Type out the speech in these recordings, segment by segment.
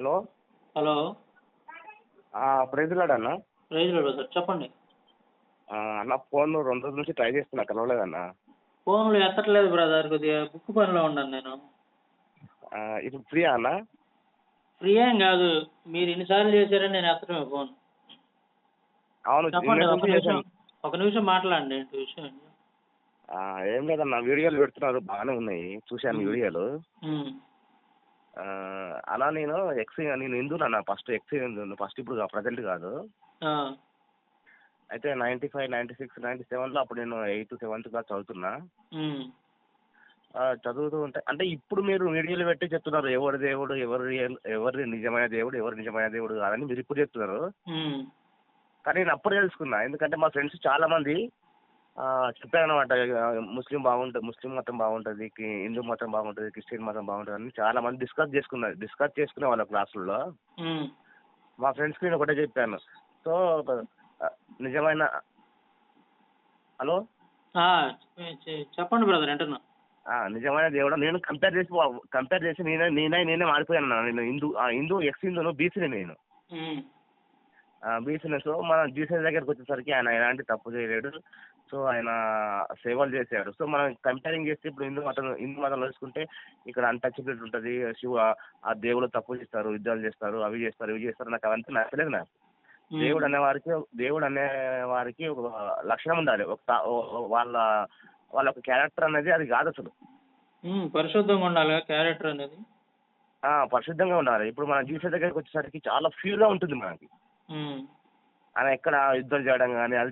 Hello. Hello. Praise lord అన్న. Praise lord sir, చెప్పండి. అన్న ఫోన్ 2 రోజుల నుంచి ట్రై చేస్తున్నా, కలవలేదన్న. ఫోన్లు ఎత్తట్లేదు బ్రదర్, కొద్దిగా బుక్ పనిలో ఉన్నాను నేను. ఇప్పుడు ఫ్రీయా అన్న? ఫ్రీ ఏం కాదు, మీరు ఇన్నిసార్లు చేశారని నేను ఎత్తడమే ఫోన్. అవును, చెప్పండి, నిన్నటి నుంచి చేశాను. ఒక నిమిషం మాట్లాడండి. ఏంటి విషయం? ఏం లేదన్న, వీడియోలు పెడుతున్నారు, బాగానే ఉన్నాయి, చూశాను వీడియోలు. అలా నేను నేను హిందూనన్న, ఫస్ట్ ఇప్పుడు ప్రజెంట్ కాదు. అయితే 95, 96, 97లో అప్పుడు నేను 8th, 7th క్లాస్ చదువుతున్నా. చదువుతూ ఉంటే అంటే ఇప్పుడు మీరు వీడియోలు పెట్టి చెప్తున్నారు ఎవరి దేవుడు, ఎవరి నిజమైన దేవుడు, ఎవరు నిజమైన దేవుడు కాదని మీరు ఇప్పుడు చెప్తున్నారు. కానీ నేను అప్పుడు తెలుసుకున్నా, ఎందుకంటే మా ఫ్రెండ్స్ చాలా మంది చెప్పారనమాట, ముస్లిం బాగుంటుంది, ముస్లిం మతం బాగుంటుంది, హిందూ మతం బాగుంటుంది, క్రిస్టియన్ మతం బాగుంటుంది అని చాలా మంది డిస్కస్ చేసుకునే వాళ్ళ క్లాసుల్లో. మా ఫ్రెండ్స్కి నేను ఒకటే చెప్పాను. సో నిజమైన హలో చెప్పండి బ్రదర్, అంటున్నా. నిజమైన దేవుడు నేను కంపేర్ చేసి నేనే మారిపోయాను. నేను హిందూ ఎక్స్ హిందూను, బీసీని నేను. బీసీని. సో మన జీసస్ దగ్గరికి వచ్చేసరికి ఆయన ఎలాంటి తప్పు చేయలేడు. సో ఆయన సేవలు చేశాడు. సో మనం కంపేరింగ్ చేస్తే ఇప్పుడు హిందూ మతంలో చూసుకుంటే ఇక్కడ అన్టచబిలిటీ ఉంటుంది, ఆ దేవుడు తప్పు చేస్తారు, యుద్ధాలు చేస్తారు, అవి చేస్తారు, ఇవి చేస్తారు. నాకు అవంతా నచ్చలేదు. నాకు దేవుడు అనేవారికి ఒక లక్షణం ఉండాలి, వాళ్ళ ఒక క్యారెక్టర్ అనేది అది కాదు అసలు. పరిశుద్ధంగా ఉండాలి క్యారెక్టర్ అనేది. పరిశుద్ధంగా ఉండాలి. ఇప్పుడు మన జీసస్ దగ్గరికి వచ్చేసరికి చాలా ప్యూర్గా ఉంటుంది మనకి. ఆయన ఎక్కడ యుద్ధాలు చేయడం కానీ, అది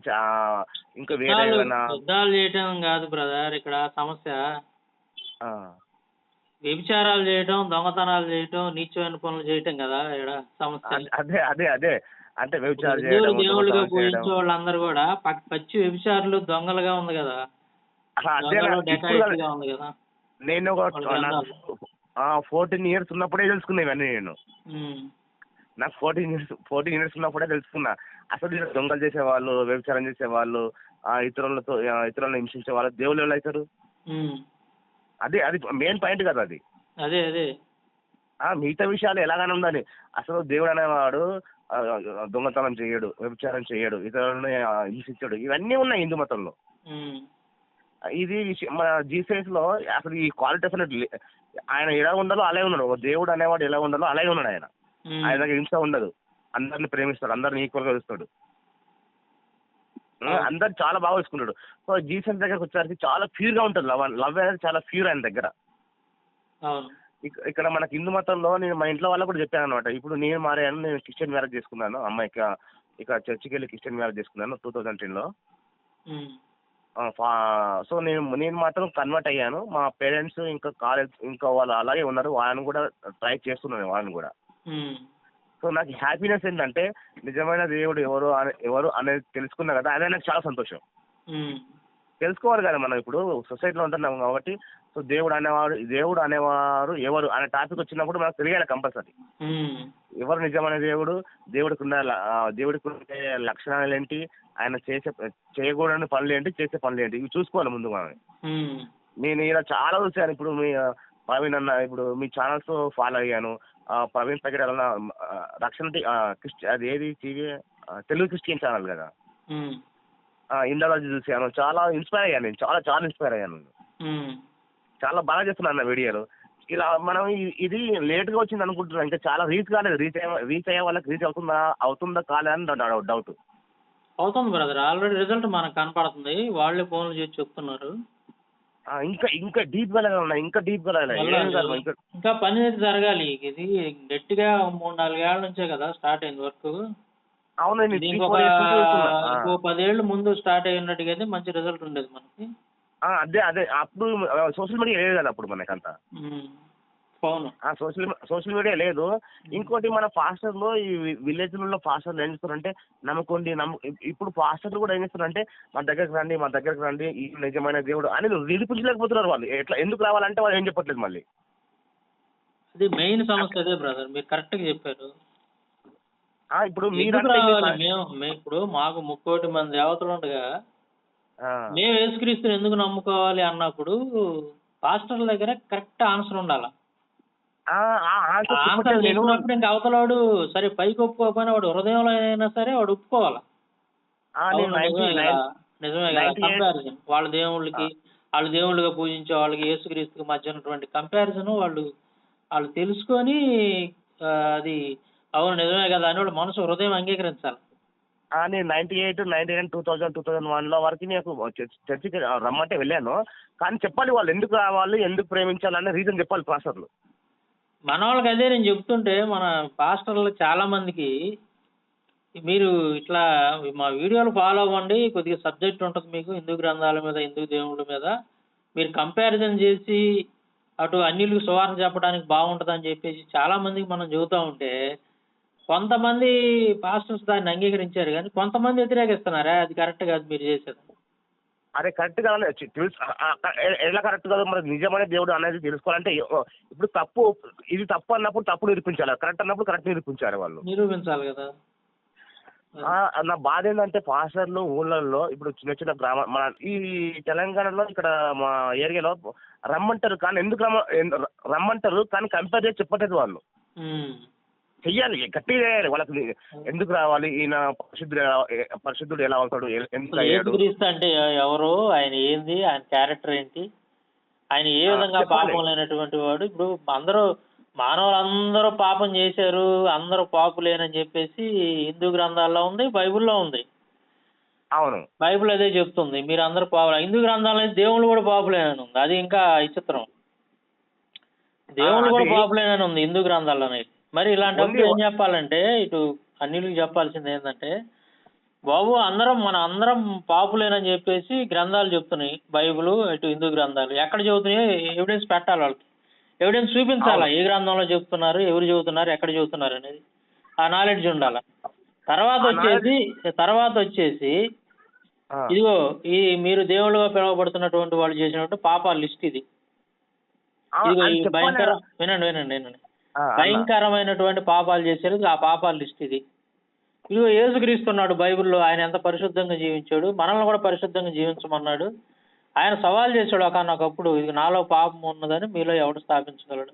ఇంకా వేరే యుద్ధాలు చేయడం కాదు బ్రదర్, ఇక్కడ సమస్య వ్యభిచారాలు చేయటం, దొంగతనాలు చేయటం, నీచమైన పనులు చేయటం కదా ఇక్కడ సమస్య. అదే అంటే వ్యభిచారాలు చేయడం, దేవుళ్ళుగా పూజించే వాళ్ళందరూ కూడా పచ్చి వ్యభిచారులు, దొంగలుగా ఉంది కదా. నేను 14 years ఉన్నప్పుడే తెలుసుకున్నా ఇవన్నీ. నాకు 14 years ఉన్నప్పుడే తెలుసుకున్నా అసలు దొంగలు చేసేవాళ్ళు, వ్యభిచారం చేసేవాళ్ళు, ఇతరులను హింసించే వాళ్ళు దేవుళ్ళు ఎవరు అవుతారు? అది మెయిన్ పాయింట్ కదా అది. అదే మిగతా విషయాలు ఎలాగైనా ఉందని, అసలు దేవుడు అనేవాడు దొంగతనం చేయడు, వ్యభిచారం చేయడు, ఇతరులను హింసించడు, ఇవన్నీ ఉన్నాయి హిందూ మతంలో. ఇది మన జీసస్ లో అసలు ఈ క్వాలిటీ అసలు ఆయన ఎలా ఉండాలో అలాగే ఉన్నాడు. దేవుడు అనేవాడు ఎలా ఉండాలో అలాగే ఉన్నాడు. ఆయన దగ్గర హింస ఉండదు, అందరిని ప్రేమిస్తాడు, అందరిని ఈక్వల్ గా చూస్తాడు, అందరు చాలా బాగా చూసుకుంటాడు. సో జీసస్ దగ్గరకు వచ్చేసరికి చాలా ప్యూర్ గా ఉంటుంది. లవ్ అనేది చాలా ప్యూర్ ఆయన దగ్గర. ఇక్కడ మనకి హిందూ మతంలో నేను మా ఇంట్లో వాళ్ళకు కూడా చెప్పాను అనమాట. ఇప్పుడు నేను మారాను, నేను క్రిస్టియన్ మ్యారేజ్ చేసుకున్నాను. అమ్మాయికి ఇక చర్చికి వెళ్ళి క్రిస్టియన్ మ్యారేజ్ చేసుకున్నాను 2010లో. సో నేను మాత్రం కన్వర్ట్ అయ్యాను. మా పేరెంట్స్ ఇంకా కాలేజ్ ఇంకా వాళ్ళు అలాగే ఉన్నారు, వాళ్ళని కూడా ట్రై చేస్తున్నాను, వాళ్ళని కూడా. సో నాకు హ్యాపీనెస్ ఏంటంటే నిజమైన దేవుడు ఎవరు అనేది తెలుసుకున్నా కదా, అదే నాకు చాలా సంతోషం. తెలుసుకోవాలి కదా మనం, ఇప్పుడు సొసైటీలో ఉంటున్నాం కాబట్టి. సో దేవుడు అనేవారు ఎవరు అనే టాపిక్ వచ్చినప్పుడు మనకు తెలియాలి కంపల్సరీ. ఎవరు నిజమైన దేవుడికి ఉండే లక్షణాలు ఏంటి, ఆయన చేయకూడని పనులు ఏంటి, చేసే పనులు ఏంటి, ఇవి చూసుకోవాలి ముందు మనం. నేను ఇలా చాలా చూసాను. ఇప్పుడు మీ ప్రవీణ్ అన్న, ఇప్పుడు మీ ఛానల్స్ ఫాలో అయ్యాను. ప్రవీణ్ పగడ రక్షణ అది ఏది టీవీ, తెలుగు క్రిస్టియన్ ఛానల్ కదా, ఇండియాలజీ చూసాను. చాలా ఇన్స్పైర్ అయ్యాను నేను, చాలా ఇన్స్పైర్ అయ్యాను. చాలా బాగా చేస్తున్నాను అన్న వీడియోలు. ఇలా మనం ఇది లేట్గా వచ్చింది అనుకుంటున్నాను, ఇంకా చాలా రీచ్ కాలేదు. రీచ్ అయ్యే వాళ్ళకి రీచ్ అవుతుందా కాలేదని డౌట్. అవుతుంది బ్రదర్, ఆల్రెడీ రిజల్ట్ మనకు కనపడుతుంది, వాళ్ళే ఫోన్లు చేసి చెప్తున్నారు. ఇంకా డీప్ గా ఉన్నాయి, ఇంకా పని అయితే జరగాలి. ఇది గట్టిగా 3-4 ఏళ్ల నుంచే కదా స్టార్ట్ అయింది వర్క్. అవునండి, ఇంకో 10 ఏళ్ళు ముందు స్టార్ట్ అయినట్టుగా అయితే మంచి రిజల్ట్ ఉండేది మనకి. అదే అప్పుడు సోషల్ మీడియా లేదు కదా అప్పుడు మనకంతా. సోషల్ మీడియా లేదు. ఇంకోటి మన పాస్టర్లు, ఈ విలేజ్లలో పాస్టర్లు ఏం చేస్తారంటే నమ్ముకోండి. ఇప్పుడు పాస్టర్లు కూడా ఏం చేస్తారంటే మా దగ్గరకు రండి ఈ నిజమైన దేవుడు అని నిరూపించలేకపోతున్నారు వాళ్ళు. ఎందుకు రావాలంటే వాళ్ళు ఏం చెప్పట్లేదు మళ్ళీ. అది మెయిన్ సమస్య అదే బ్రదర్, మీరు కరెక్ట్ గా చెప్పారు. ఇప్పుడు ఇప్పుడు మాకు 30 మంది దేవతలు ఉండగా మేము యేసుక్రీస్తుని ఎందుకు నమ్ముకోవాలి అన్నప్పుడు పాస్టర్ల దగ్గర కరెక్ట్ ఆన్సర్ ఉండాలి. ఆన్సర్ ఆన్సర్ చెప్పట్లేదు నేను. చెప్పినప్పుడు ఇంక అవతలాడు సరే పైకి ఒప్పుకోకపోయినా వాడు హృదయంలో అయినా సరే వాడు ఒప్పుకోవాలి. నేను అవును నిజమే కదా, నిజమే కదా. 98 కంపారిజన్ వాళ్ళ దేవుళ్ళకి, వాళ్ళు దేవుళ్ళుగా పూజించే వాళ్ళకి యేసుక్రీస్తుకి మధ్య ఉన్నటువంటి కంపారిజన్ వాళ్ళు వాళ్ళు తెలుసుకొని అది అవును నిజమే కదా అని వాళ్ళు మనసు హృదయం అంగీకరించాలి. నేను 98, 99, 2000, 2001 వరకు నాకు చర్చికి రమ్మంటే వెళ్ళాను. కానీ చెప్పాలి వాళ్ళు ఎందుకు రావాలి, ఎందుకు ప్రేమించాలనే రీజన్ చెప్పాలి పాస్టర్లు. మన వాళ్ళకి అదే నేను చెప్తుంటే మన పాస్టర్లు చాలా మందికి మీరు ఇట్లా మా వీడియోలు ఫాలో అవ్వండి, కొద్దిగా సబ్జెక్ట్ ఉంటుంది మీకు హిందూ గ్రంథాల మీద, హిందూ దేవుళ్ళ మీద. మీరు కంపారిజన్ చేసి అటు అన్యులకు సువార్త చెప్పడానికి బాగుంటుందని చెప్పేసి చాలా మందికి మనం చెబుతూ ఉంటే కొంతమంది పాస్టర్స్ దాన్ని అంగీకరించారు కానీ కొంతమంది వ్యతిరేకిస్తున్నారా అది కరెక్ట్ కాదు మీరు చేసేది. అరే కరెక్ట్ కాదు తెలుసు. ఎలా కరెక్ట్ కాదు మరి నిజమైన దేవుడు అనేది తెలుసుకోవాలంటే ఇప్పుడు తప్పు ఇది తప్పు అన్నప్పుడు తప్పు నిరూపించాలి, కరెక్ట్ అన్నప్పుడు కరెక్ట్ నిరూపించాలి వాళ్ళు. నిరూపించాలి కదా. నా బాధ ఏంటంటే పాస్టర్లు ఊళ్ళల్లో ఇప్పుడు చిన్న చిన్న మన ఈ తెలంగాణలో ఇక్కడ మా ఏరియాలో రమ్మంటారు కానీ ఎందుకు రమ్మంటారు కానీ కంపేర్ చేసి చెప్పట్లేదు వాళ్ళు. చెయ్యాలి, గట్టిగా చేయాలి వాళ్ళకి. ఎందుకు రావాలి, ఈయన పరిశుద్ధుడు ఎలా అవుతాడు, ఎందుకు అయ్యాడు అంటే ఎవరు, ఆయన ఏంది, ఆయన క్యారెక్టర్ ఏంటి, ఆయన ఏ విధంగా పాపం లేనటువంటి వాడు. ఇప్పుడు అందరూ మానవులందరూ పాపం చేశారు, అందరూ పాపులేనని చెప్పేసి హిందూ గ్రంథాల్లో ఉంది, బైబిల్లో ఉంది. అవును, బైబిల్ అదే చెప్తుంది మీరు అందరూ పాపులు. హిందూ గ్రంథాల్లో దేవుళ్ళు కూడా పాపులేనని ఉంది, అది ఇంకా విచిత్రం. దేవుళ్ళు కూడా పాపులేనని ఉంది హిందూ గ్రంథాల్లోనే. మరి ఇలాంటప్పుడు ఏం చెప్పాలంటే ఇటు అన్నిటికి చెప్పాల్సింది ఏంటంటే బాబు మన అందరం పాపులేనని చెప్పేసి గ్రంథాలు చెప్తున్నాయి, బైబిల్ ఇటు హిందూ గ్రంథాలు ఎక్కడ చెబుతున్నాయో ఎవిడెన్స్ పెట్టాలి, వాళ్ళకి ఎవిడెన్స్ చూపించాలా, ఏ గ్రంథంలో చెప్తున్నారు, ఎవరు చెబుతున్నారు, ఎక్కడ చెబుతున్నారు అనేది ఆ నాలెడ్జ్ ఉండాలి. తర్వాత వచ్చేసి ఇదిగో ఈ మీరు దేవుళ్ళుగా పిలువబడుతున్నటువంటి వాళ్ళు చేసినటువంటి పాపాల లిస్ట్ ఇది. ఇదిగో ఈ వినండి భయంకరమైనటువంటి పాపాలు చేశారు, ఆ పాపాల లిస్ట్ ఇది. ఇదిగో యేసుక్రీస్తున్నాడు బైబిల్లో, ఆయన ఎంత పరిశుద్ధంగా జీవించాడు, మనల్ని కూడా పరిశుద్ధంగా జీవించమన్నాడు. ఆయన సవాల్ చేశాడు ఒకనొకప్పుడు, ఇది నాలో పాపం ఉన్నదని మీలో ఎవడు స్థాపించగలడు,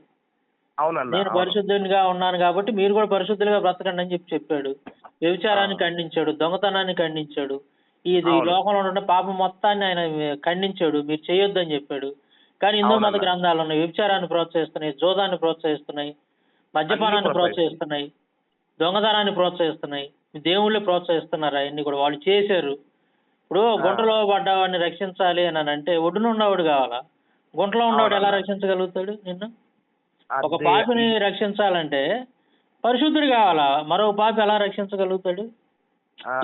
నేను పరిశుద్ధునిగా ఉన్నాను కాబట్టి మీరు కూడా పరిశుద్ధులుగా బ్రతకండి అని చెప్పాడు. వ్యభిచారాన్ని ఖండించాడు, దొంగతనాన్ని ఖండించాడు, ఈ లోకంలో ఉన్న పాపం మొత్తాన్ని ఆయన ఖండించాడు, మీరు చేయొద్దని చెప్పాడు. కానీ హిందూ మత గ్రంథాలు ఉన్నాయి వ్యభిచారాన్ని ప్రోత్సహిస్తున్నాయి, జోదాన్ని ప్రోత్సహిస్తున్నాయి, మద్యపానాన్ని ప్రోత్సహిస్తున్నాయి, దొంగతనాన్ని ప్రోత్సహిస్తున్నాయి, దేవుళ్ళే ప్రోత్సహిస్తున్నారు. అవన్నీ కూడా వాళ్ళు చేశారు. ఇప్పుడు గుంటలో పడ్డవాడిని రక్షించాలి అని అంటే ఒడ్డున ఉన్నవాడు కావాలా, గుంటలో ఉన్నవాడు ఎలా రక్షించగలుగుతాడు నిన్ను? ఒక పాపిని రక్షించాలంటే పరిశుద్ధుడు కావాలా, మరో పాపి ఎలా రక్షించగలుగుతాడు?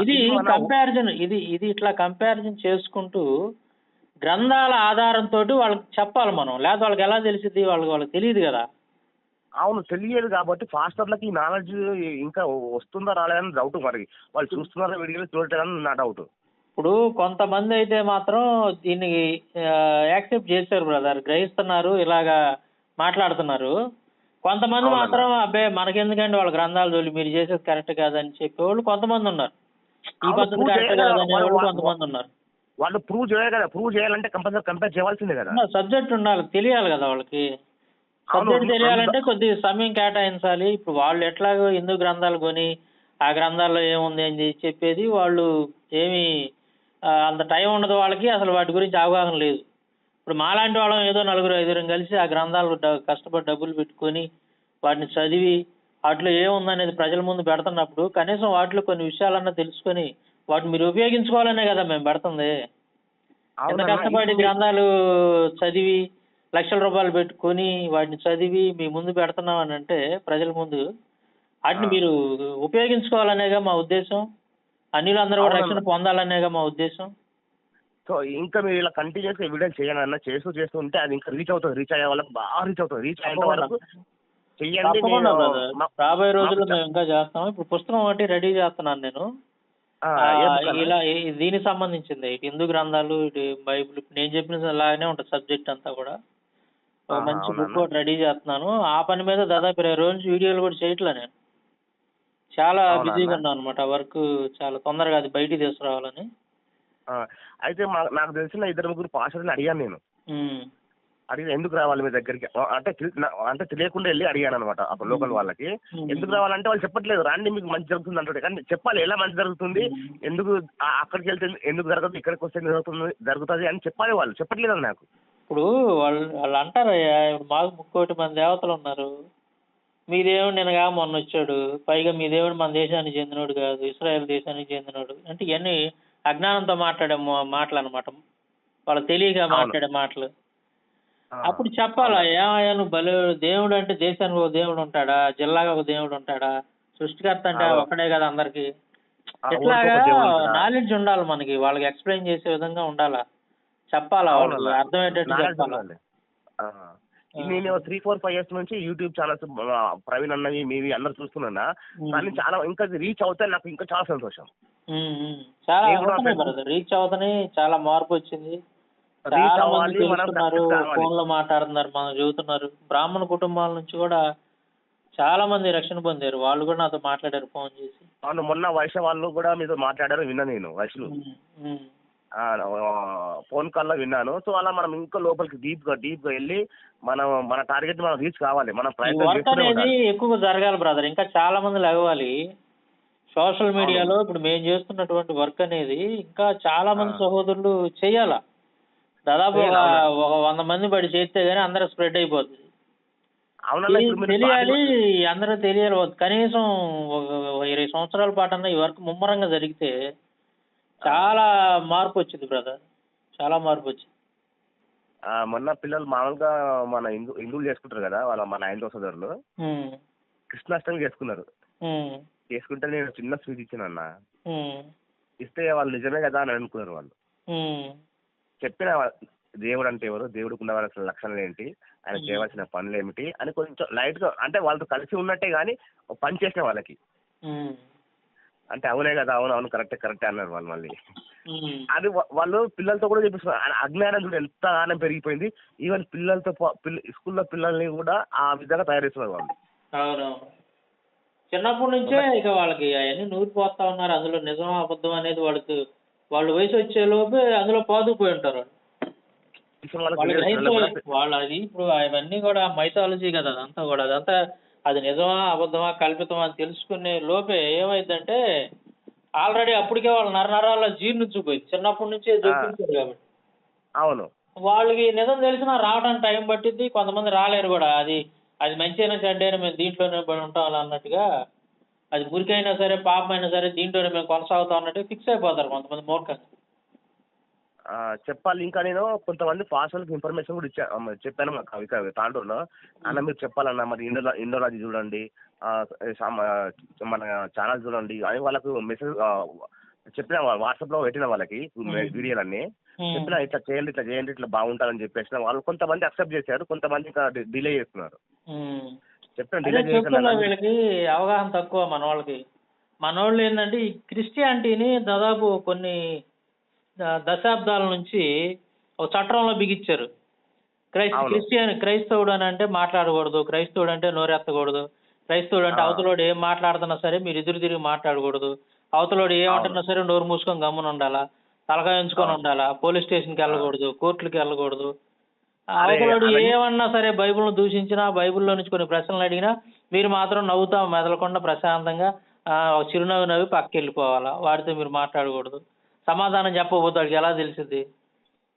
ఇది కంపారిజన్, ఇది ఇట్లా కంపారిజన్ చేసుకుంటూ గ్రంథాల ఆధారంతో వాళ్ళకి చెప్పాలి మనం, లేకపోతే వాళ్ళకి ఎలా తెలిసింది, వాళ్ళకి తెలియదు కదా. అవును, తెలియదు కాబట్టి పాస్టర్లకి ఈ నాలెడ్జ్ ఇంకా వస్తుందా రాలేదని డౌట్. మరి వాళ్ళు చూస్తున్నారా వీడియోలు చూడటానికి నా డౌట్. ఇప్పుడు కొంతమంది అయితే మాత్రం దీన్ని యాక్సెప్ట్ చేశారు బ్రదర్, గ్రహిస్తున్నారు, ఇలాగా మాట్లాడుతున్నారు. కొంతమంది మాత్రం అబ్బాయి మనకెందుకంటే వాళ్ళ గ్రంథాలు తోలి మీరు చేసేది కరెక్ట్ కాదని చెప్పేవాళ్ళు కొంతమంది ఉన్నారు, ఈ పద్ధతి కరెక్ట్ కాదని కొంతమంది ఉన్నారు. వాళ్ళు ప్రూవ్ చేయాలి కదా, ప్రూవ్ చేయాలంటే కంపల్సరీ కంపేర్ చేయాల్సిందే కదా, సబ్జెక్ట్ ఉండాలి, తెలియాలి కదా వాళ్ళకి. సబ్జెక్ట్ తెలియాలంటే కొద్దిగా సమయం కేటాయించాలి. ఇప్పుడు వాళ్ళు ఎట్లాగో హిందూ గ్రంథాలు కొని ఆ గ్రంథాల్లో ఏముంది అని చెప్పేది వాళ్ళు ఏమి అంత టైం ఉండదు వాళ్ళకి, అసలు వాటి గురించి అవగాహన లేదు. ఇప్పుడు మాలాంటి వాళ్ళం ఏదో నలుగురు ఐదుగురం కలిసి ఆ గ్రంథాలు కష్టపడి డబ్బులు పెట్టుకొని వాటిని చదివి వాటిలో ఏముందనేది ప్రజల ముందు పెడుతున్నప్పుడు కనీసం వాటిలో కొన్ని విషయాలన్నా తెలుసుకొని వాటిని మీరు ఉపయోగించుకోవాలనే కదా మేము పెడుతుంది. ఎంత కష్టపడి గ్రంథాలు చదివి లక్షల రూపాయలు పెట్టుకొని వాటిని చదివి మీ ముందు పెడుతున్నాం అని అంటే ప్రజల ముందు వాటిని మీరు ఉపయోగించుకోవాలనేగా మా ఉద్దేశం, అన్నిలందరూ కూడా రక్షణ పొందాలనేగా మా ఉద్దేశం. సో ఇంకా మీరు ఇలా కంటిన్యూస్ ఎవిడెన్స్ చేయాలన్నా చేస్తూ ఉంటే అది ఇంకా రీచ్ అయ్యే వాళ్ళకి బాగా రీచ్ అవుతుంది. రీచ్ అయ్యే వరకు చెయ్యండి. రాబోయే రోజుల్లో మేము ఇంకా చేస్తాం. ఇప్పుడు పుస్తకం ఒకటి రెడీ చేస్తున్నాను నేను, ఇలా దీనికి సంబంధించింది హిందూ గ్రంథాలు, ఇటు బైబిల్, నేను చెప్పిన లాగానే ఉంటుంది సబ్జెక్ట్ అంతా కూడా. మంచి బుక్ ఒకటి రెడీ చేస్తున్నాను. ఆ పని మీద దాదాపు 20 రోజులు వీడియోలు కూడా చేయట్లే నేను, చాలా బిజీగా ఉన్నాను అనమాట. వర్క్ చాలా తొందరగా అది బయటికి తీసుకురావాలని. అయితే నాకు తెలిసిన 2-3 పాస్టర్ని అడిగాను నేను, అడిగి ఎందుకు రావాలి మీ దగ్గరికి అంటే అంటే తెలియకుండా వెళ్ళి అడిగాను అనమాట అప్పుడు లోకల్ వాళ్ళకి. ఎందుకు రావాలంటే వాళ్ళు చెప్పట్లేదు రండి మీకు మంచి జరుగుతుంది అంటారు. కానీ చెప్పాలి ఎలా మంచి జరుగుతుంది, ఎందుకు అక్కడికి వెళ్తే ఎందుకు జరగదు, ఇక్కడికి వస్తే జరుగుతుంది అని చెప్పాలి. వాళ్ళు చెప్పట్లేదు నాకు. ఇప్పుడు వాళ్ళు అంటారయ్యా, ఇప్పుడు మాకు 30 మంది దేవతలు ఉన్నారు, మీ దేవుడు నిన్నగా మొన్న వచ్చాడు, పైగా మీ దేవుడు మన దేశానికి చెందినోడు కాదు, ఇస్రాయేల్ దేశానికి చెందినోడు అంటే ఇవన్నీ అజ్ఞానంతో మాట్లాడే మాటలు అనమాట, వాళ్ళకి తెలియక మాట్లాడే మాటలు. అప్పుడు చెప్పాలా, ఏమయ్యా నువ్వు బలు దేవుడు అంటే దేశానికి ఒక దేవుడు ఉంటాడా, జిల్లాగా ఒక దేవుడు ఉంటాడా, సృష్టికర్త అంటే ఒకడే కదా అందరికి. ఇట్లాగా నాలెడ్జ్ ఉండాలి మనకి, వాళ్ళకి ఎక్స్ప్లెయిన్ చేసే విధంగా ఉండాలా, చెప్పాలా, వాళ్ళకి అర్థమయ్యేటట్టు చెప్పాలా. నేను 3-4-5 years నుంచి యూట్యూబ్ ఛానల్స్ ప్రవీణ్ అన్నవి మీవి అందరు చూస్తున్నా, కానీ చాలా ఇంకా రీచ్ అవుతాయి, నాకు ఇంకా చాలా సంతోషం. చాలా రీచ్ అవుతాయి, చాలా మార్పు వచ్చింది, చాలా మంది తెలుస్తున్నారు, ఫోన్ లో మాట్లాడుతున్నారు, మనం చదువుతున్నారు. బ్రాహ్మణ కుటుంబాల నుంచి కూడా చాలా మంది రక్షణ పొందారు, వాళ్ళు కూడా నాతో మాట్లాడారు ఫోన్ చేసి. అవును, మొన్న వైశ్య వాళ్ళు కూడా మీతో మాట్లాడారు, విన్నా నేను. వైశ్యులు ఫోన్ కాల్లో విన్నాను. సో అలా మనం ఇంకా లోపలికి డీప్ గా వెళ్ళి మన టార్గెట్ మనం రీచ్ కావాలి. మన వర్క్ అనేది ఎక్కువగా జరగాలి బ్రదర్, ఇంకా చాలా మంది లగవాలి సోషల్ మీడియాలో. ఇప్పుడు మేము చేస్తున్నటువంటి వర్క్ అనేది ఇంకా చాలా మంది సహోదరులు చేయాలా. దాదాపు ఒక 100 మంది బడి చేస్తే గానీ అందరూ స్ప్రెడ్ అయిపోతుంది. తెలియాలి, అందరూ తెలియాలి. కనీసం ఒక 20 సంవత్సరాల పాటు అన్న ఈ వర్క్ ముమ్మరంగా జరిగితే చాలా మార్పు వచ్చింది బ్రదర్, చాలా మార్పు వచ్చింది. మొన్న పిల్లలు మామూలుగా మన హిందువులు చేసుకుంటారు కదా, మన హైందవ సోదరులు కృష్ణాష్టమి చేసుకున్నారు. చేసుకుంటే నేను చిన్న స్వీట్ ఇచ్చాను అన్న, ఇస్తే వాళ్ళు నిజమే కదా అని అనుకున్నారు. వాళ్ళు చెప్పిన దేవుడు అంటే ఎవరు, దేవుడికి ఉండవలసిన లక్షణాలు ఏంటి, ఆయన చేయవలసిన పనులు ఏమిటి అని కొంచెం లైట్ గా, అంటే వాళ్ళతో కలిసి ఉన్నట్టే గానీ పని చేసిన వాళ్ళకి అంటే అవునే కదా, అవును కరెక్టే అన్నారు వాళ్ళు. మళ్ళీ అది వాళ్ళు పిల్లలతో కూడా చెప్పిస్తున్నారు. అజ్ఞానం చూడ ఎంత ఆనందం పెరిగిపోయింది. ఈవెన్ పిల్లలతో స్కూల్లో పిల్లల్ని కూడా ఆ విధంగా తయారు చేస్తున్నారు వాళ్ళు. అవునవును, చిన్నప్పటి నుంచే ఇక వాళ్ళకి అవన్నీ నూరిపోతా ఉన్నారు. అందులో నిజం అబద్ధం అనేది వాళ్ళు వయసు వచ్చే లోపే అందులో పాదుకుపోయి ఉంటారు. వాళ్ళు అది ఇప్పుడు అవన్నీ కూడా మైథాలజీ కదా, అదంతా అది నిజమా అబద్ధమా కల్పితమా అని తెలుసుకునే లోపే ఏమైందంటే ఆల్రెడీ అప్పటికే వాళ్ళు నరాల్లో జీర్ణించిపోయింది, చిన్నప్పటి నుంచే చూపించారు కాబట్టి. అవును, వాళ్ళకి నిజం తెలిసినా రావడానికి టైం పట్టింది, కొంతమంది రాలేరు కూడా. అది మంచైనా చెడ్డైనా మేము దీంట్లోనే పడి ఉంటాం అన్నట్టుగా, అది మురికైనా సరే పాపమైనా సరే దీంట్లోనే మేము కొనసాగుతాం అన్నట్టుగా ఫిక్స్ అయిపోతారు కొంతమంది మూర్ఖంగా. చెప్పాలి. ఇంకా నేను కొంతమంది పాస్టర్లకు ఇన్ఫర్మేషన్ కూడా చెప్పాను మా తాండూరులో. అన్న మీరు చెప్పాలన్నా మరి ఇండోలాజీ చూడండి, మన ఛానల్ చూడండి అని వాళ్ళకు మెసేజ్ చెప్పిన, వాట్సాప్ లో పెట్టిన వాళ్ళకి వీడియోలన్నీ చెప్పిన, ఇట్లా చేయండి ఇట్లా బాగుంటారని చెప్పేసిన వాళ్ళు కొంతమంది అక్సెప్ట్ చేశారు, కొంతమంది ఇంకా డిలే చేస్తున్నారు. వీళ్ళకి అవగాహన తక్కువ మన వాళ్ళకి. మన వాళ్ళు ఏంటంటే ఈ క్రిస్టియానిటీని దాదాపు కొన్ని దశాబ్దాల నుంచి ఒక చట్టంలో బిగించారు. క్రైస్తవుడు అని అంటే మాట్లాడకూడదు, క్రైస్తవుడు అంటే నోరెత్తకూడదు, క్రైస్తవుడు అంటే అవతలోడు ఏం మాట్లాడుతున్నా సరే మీరు ఎదురు తిరిగి మాట్లాడకూడదు, అవతలోడు ఏమంటున్నా సరే నోరు మూసుకొని గమ్మున ఉండాలా, తలకాయ ఉంచుకొని ఉండాలా, పోలీస్ స్టేషన్కి వెళ్ళకూడదు, కోర్టులకి వెళ్ళకూడదు. అవతలోడు ఏమన్నా సరే బైబిల్ను దూషించినా, బైబిల్లో నుంచి కొన్ని ప్రశ్నలు అడిగినా మీరు మాత్రం నవ్వుతా మెదలకుండా ప్రశాంతంగా చిరునవ్వు నవ్వి పక్కకి వెళ్ళిపోవాలా, వాడితో మీరు మాట్లాడకూడదు. సమాధానం చెప్పబోతే వాడికి ఎలా తెలిసింది,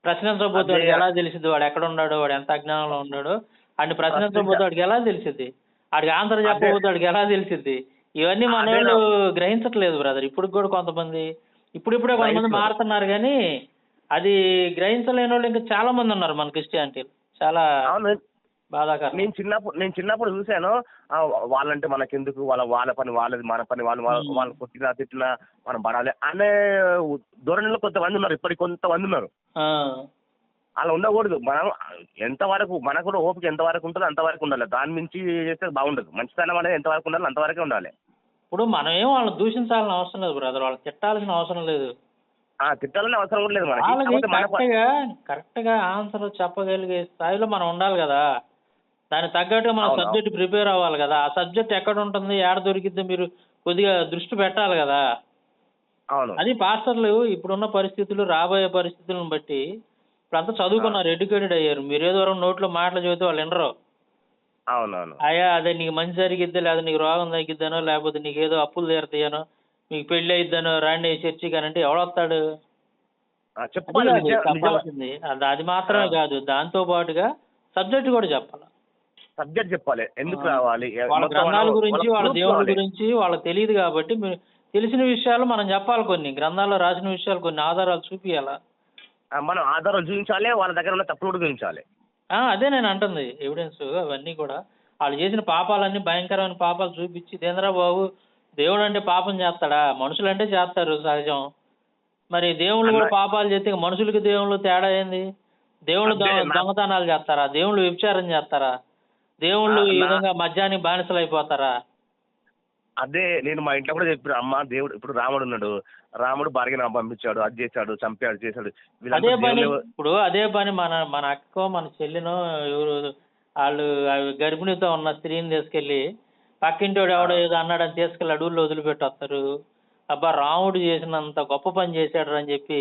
ప్రశ్నించబోతే వాడికి ఎలా తెలిసింది, వాడు ఎక్కడ ఉన్నాడు, వాడు ఎంత అజ్ఞానంలో ఉన్నాడు అని ప్రశ్నించబోతే వాడికి ఎలా తెలిసింది, వాడికి ఆన్సర్ చెప్పబోతే వాడికి ఎలా తెలిసింది. ఇవన్నీ మన వాళ్ళు గ్రహించట్లేదు బ్రదర్. ఇప్పుడు కూడా కొంతమంది ఇప్పుడిప్పుడే కొంతమంది మారుతున్నారు, కానీ అది గ్రహించలేని వాళ్ళు ఇంకా చాలా మంది ఉన్నారు మన క్రిస్టియానిటీ. చాలా బాధాకరం. నేను చిన్నప్పుడు చూశాను, వాళ్ళంటే మనకెందుకు, వాళ్ళ పని వాళ్ళది, మన పని వాళ్ళు కొట్టినా తిట్టినా మనం పడాలి అనే ధోరణిలో కొంతమంది ఉన్నారు, ఇప్పటికి కొంతమంది ఉన్నారు. అలా ఉండకూడదు. మనం ఎంతవరకు మనకు కూడా ఓపిక ఎంతవరకు ఉంటుందో అంతవరకు ఉండాలి, దాని మించి చేస్తే బాగుండదు. మంచితనం అనేది ఎంతవరకు ఉండాలి అంతవరకే ఉండాలి. ఇప్పుడు మనం ఏం వాళ్ళని దూషించాలని అవసరం లేదు బ్రదర్, వాళ్ళకి తిట్టాల్సిన అవసరం లేదు, తిట్టాలని అవసరం కూడా లేదు. కరెక్ట్ గా ఆన్సర్ చెప్పగలిగే స్థాయిలో మనం ఉండాలి కదా. దానికి తగ్గట్టుగా మనం సబ్జెక్ట్ ప్రిపేర్ అవ్వాలి కదా. ఆ సబ్జెక్ట్ ఎక్కడ ఉంటుంది, ఏడ దొరికిద్దో మీరు కొద్దిగా దృష్టి పెట్టాలి కదా. అది పాస్టర్లు ఇప్పుడున్న పరిస్థితులు, రాబోయే పరిస్థితులను బట్టి ఇప్పుడు అంతా చదువుకున్నారు, ఎడ్యుకేటెడ్ అయ్యారు. మీరు ఏదో నోట్లో మాటలు చెబితే వాళ్ళు వినరు. అవునవును. అయ్యా అదే నీకు మంచి జరిగిద్ది, లేదా నీకు రోగం తగ్గిద్దనో, లేకపోతే నీకు ఏదో అప్పులు తీరుతాయనో, మీకు పెళ్లి అయిద్దనో, రాండి చర్చికి అని అంటే ఎవడొస్తాడు? చెప్పాల్సింది అది మాత్రమే కాదు, దాంతో పాటుగా సబ్జెక్ట్ కూడా చెప్పాలి. సబ్జెక్ట్ చెప్పాలి, ఎందుకు రావాలి, వాళ్ళ గ్రంథాల గురించి, వాళ్ళ దేవుడి గురించి వాళ్ళకి తెలియదు కాబట్టి తెలిసిన విషయాలు మనం చెప్పాలి. కొన్ని గ్రంథాల్లో రాసిన విషయాలు, కొన్ని ఆధారాలు చూపియాలా. మనం ఆధారాలు చూపించాలి, వాళ్ళ దగ్గర ఉన్న తప్పులు కూడా చూపించాలి. అదే నేను అంటుంది, ఎవిడెన్స్ అవన్నీ కూడా. వాళ్ళు చేసిన పాపాలన్నీ భయంకరమైన పాపాలు చూపించి, ఇదేంద్రా బాబు దేవుడు అంటే పాపం చేస్తాడా? మనుషులు అంటే చేస్తారు సహజం, మరి దేవుళ్ళు కూడా పాపాలు చేస్తే మనుషులకి దేవుళ్ళు తేడా ఏంది? దేవుళ్ళు దొంగతనాలు చేస్తారా? దేవుళ్ళు వ్యభిచారం చేస్తారా? దేవుళ్ళు ఈ విధంగా మద్యానికి బానిసలు అయిపోతారా? అదే నేను మా ఇంట్లో కూడా చెప్పాను, అమ్మ దేవుడు ఇప్పుడు రాముడు ఉన్నాడు, రాముడు భార్యను పంపించాడు, అది చేశాడు, చంపాడు, చేశాడు. అదే పని ఇప్పుడు అదే పని మన అక్కో మన చెల్లినో ఎవరు వాళ్ళు గర్భిణితో ఉన్న స్త్రీని తీసుకెళ్లి పక్కింటోడు ఎవడో ఏదో అన్నాడని తీసుకెళ్లి అడవుల్లో వదిలిపెట్టి వస్తారు. అబ్బా రాముడు చేసినంత గొప్ప పని చేశాడు అని చెప్పి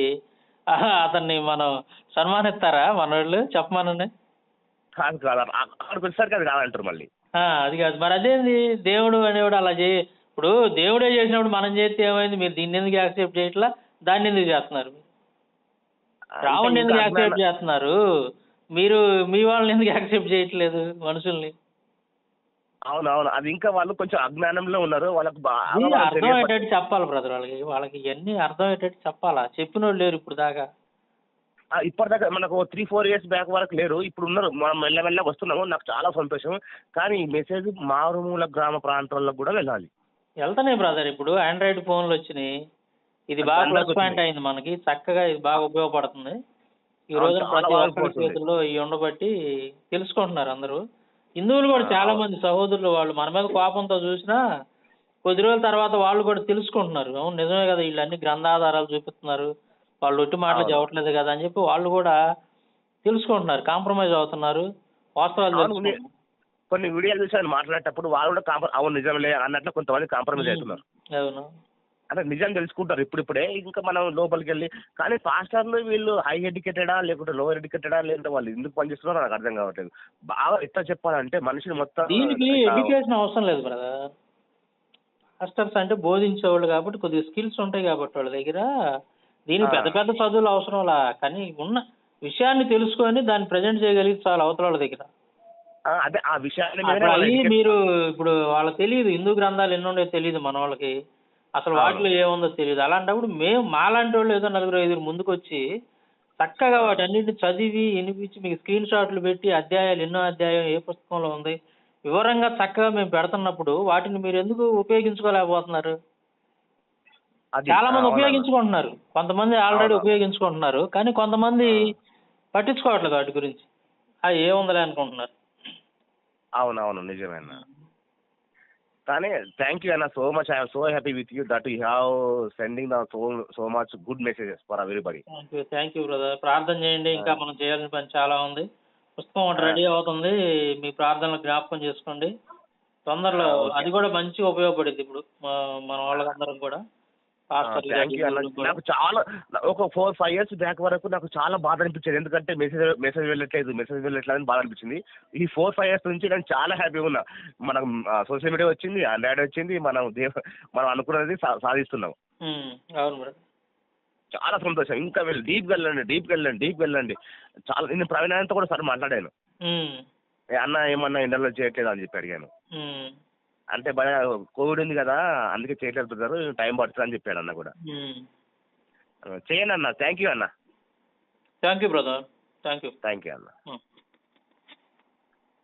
అతన్ని మనం సన్మానిస్తారా మన వాళ్ళు? చెప్పమనండి. కాదు కాదు, అక్కడికి వచ్చేసరికి అది కాదంటారు మళ్ళీ. అది కాదు మరి, అదేంది దేవుడు అనేవాడు అలా ఇప్పుడు దేవుడే చేసినప్పుడు మనం చేస్తే ఏమైంది? మీరు దీన్ని ఎందుకు యాక్సెప్ట్ చేయట్లా, దాన్ని ఎందుకు చేస్తున్నారు? రావణ్ణి ఎందుకు యాక్సెప్ట్ చేస్తున్నారు? మీరు మీ వాళ్ళని ఎందుకు యాక్సెప్ట్ చేయట్లేదు మనుషుల్ని? అవునవును, అది ఇంకా వాళ్ళు కొంచెం అజ్ఞానంలో ఉన్నారు. వాళ్ళకి అర్థమయ్యేటట్టు చెప్పాలి బ్రదర్, వాళ్ళకి ఇవన్నీ అర్థమయ్యేటట్టు చెప్పాలా? చెప్పిన వాళ్ళు లేరు ఇప్పుడు దాకా. ఇప్పటిదాకా మనకు 3-4 years బ్యాక్ వరకు లేరు, ఇప్పుడు ఉన్నారు. మనం మెల్లమెల్లగా వస్తున్నాము, నాకు చాలా సంతోషం. కానీ ఈ మెసేజ్ మారుమూల గ్రామ ప్రాంతాల్లో కూడా వెళ్ళాలి. వెళ్తానే బ్రదర్, ఇప్పుడు ఆండ్రాయిడ్ ఫోన్లు వచ్చినాయి, ఇది బాగా ప్లస్ పాయింట్ అయింది మనకి, చక్కగా ఇది బాగా ఉపయోగపడుతుంది. ఈ రోజు ప్రతి ఒక్కరి చేతుల్లో ఈ ఉండబట్టి తెలుసుకుంటున్నారు అందరూ. హిందువులు కూడా చాలా మంది సహోదరులు వాళ్ళు మన మీద కోపంతో చూసినా కొద్ది రోజుల తర్వాత వాళ్ళు కూడా తెలుసుకుంటున్నారు, అవును నిజమే కదా, వీళ్ళన్ని గ్రంథాధారాలు చూపిస్తున్నారు, వాళ్ళు ఒట్టి మాటలు చెప్పట్లేదు కదా అని చెప్పి వాళ్ళు కూడా తెలుసుకుంటున్నారు, కాంప్రమైజ్ అవుతున్నారు, వాస్తవాలు. కొన్ని వీడియోలు చూసి మాట్లాడేటప్పుడు వాళ్ళు కూడా అవును నిజంలే అన్నట్లు కొంతమంది కాంప్రమైజ్ అవుతున్నారు. అవును, అంటే నిజం తెలుసుకుంటారు ఇప్పుడిప్పుడే, ఇంకా మనం లోపలికి వెళ్ళి. కానీ పాస్టర్లు వీళ్ళు హై ఎడ్యుకేటెడా లేకుంటే లోవర్ ఎడ్యుకేటెడా, లేదంటే వాళ్ళు ఎందుకు పనిచేస్తున్నారో నాకు అర్థం కావట్లేదు. బాగా ఎట్లా చెప్పాలంటే మనిషిని మొత్తం దీనికి ఎడ్యుకేషన్ అవసరం లేదు బ్రదర్. పాస్టర్స్ అంటే బోధించేవాళ్ళు కాబట్టి కొద్దిగా స్కిల్స్ ఉంటాయి కాబట్టి వాళ్ళ దగ్గర, దీనికి పెద్ద పెద్ద చదువులు అవసరంలా, కానీ ఉన్న విషయాన్ని తెలుసుకొని దాన్ని ప్రజెంట్ చేయగలిగి చాలా అవతల వాళ్ళ దగ్గర. అదే ఆ విషయాన్ని మీరు ఇప్పుడు వాళ్ళకి తెలియదు, హిందూ గ్రంథాలు ఎన్ని ఉండేవి తెలియదు మన వాళ్ళకి, అసలు వాటిలో ఏముందో తెలియదు. అలాంటప్పుడు మేము మాలాంటి వాళ్ళు ఏదో 4-5 ముందుకు వచ్చి చక్కగా వాటన్నింటిని చదివి వినిపించి మీకు స్క్రీన్ షాట్లు పెట్టి అధ్యాయాలు ఎన్నో అధ్యాయం ఏ పుస్తకంలో ఉంది వివరంగా చక్కగా మేము పెడుతున్నప్పుడు వాటిని మీరు ఎందుకు ఉపయోగించుకోలేకపోతున్నారు? చాలా మంది ఉపయోగించుకుంటున్నారు, కొంతమంది ఆల్రెడీ ఉపయోగించుకుంటున్నారు, కానీ కొంతమంది పట్టించుకోవట్లేదు వాటి గురించి, అది ఏముందలే అనుకుంటున్నారు. అవునవును నిజమేనా. కానీ థ్యాంక్ యూ అన్న, so much I'm so happy with you that you have sending the so much good messages for everybody. Thank you brother. ప్రార్థన చేయండి, ఇంకా మనం చేయాల్సిన పని చాలా ఉంది. పుస్తకం ఒకటి రెడీ అవుతుంది, మీ ప్రార్థనలు జ్ఞాపకం చేసుకోండి తొందరలో. అది కూడా మంచిగా ఉపయోగపడింది ఇప్పుడు మన వాళ్ళకందరం కూడా. థ్యాంక్ యూ అన్న. నాకు చాలా ఒక 4-5 years బ్యాక్ వరకు నాకు చాలా బాధ అనిపించేది, ఎందుకంటే మెసేజ్ వెళ్ళట్లేదు అని బాధ అనిపించింది. ఈ 4-5 years నుంచి నేను చాలా హ్యాపీగా ఉన్నా. మనం సోషల్ మీడియా వచ్చింది, ఆండ్రాయిడ్ వచ్చింది, మనం అనుకున్నది సాధిస్తున్నాం. చాలా సంతోషం. ఇంకా డీప్ వెళ్ళండి. చాలా నేను ప్రవీణ్ కూడా సార్ మాట్లాడాను, అన్న ఏమన్నా ఇంటర్లో చేయట్లేదు అని చెప్పి అడిగాను. అంటే కోవిడ్ ఉంది కదా అందుకే చేయలేకపోతారు, టైం పడుతుంది అని చెప్పాడు అన్న కూడా. చేయండి అన్న. థ్యాంక్ యూ అన్న. Thank you brother. Thank you అన్న.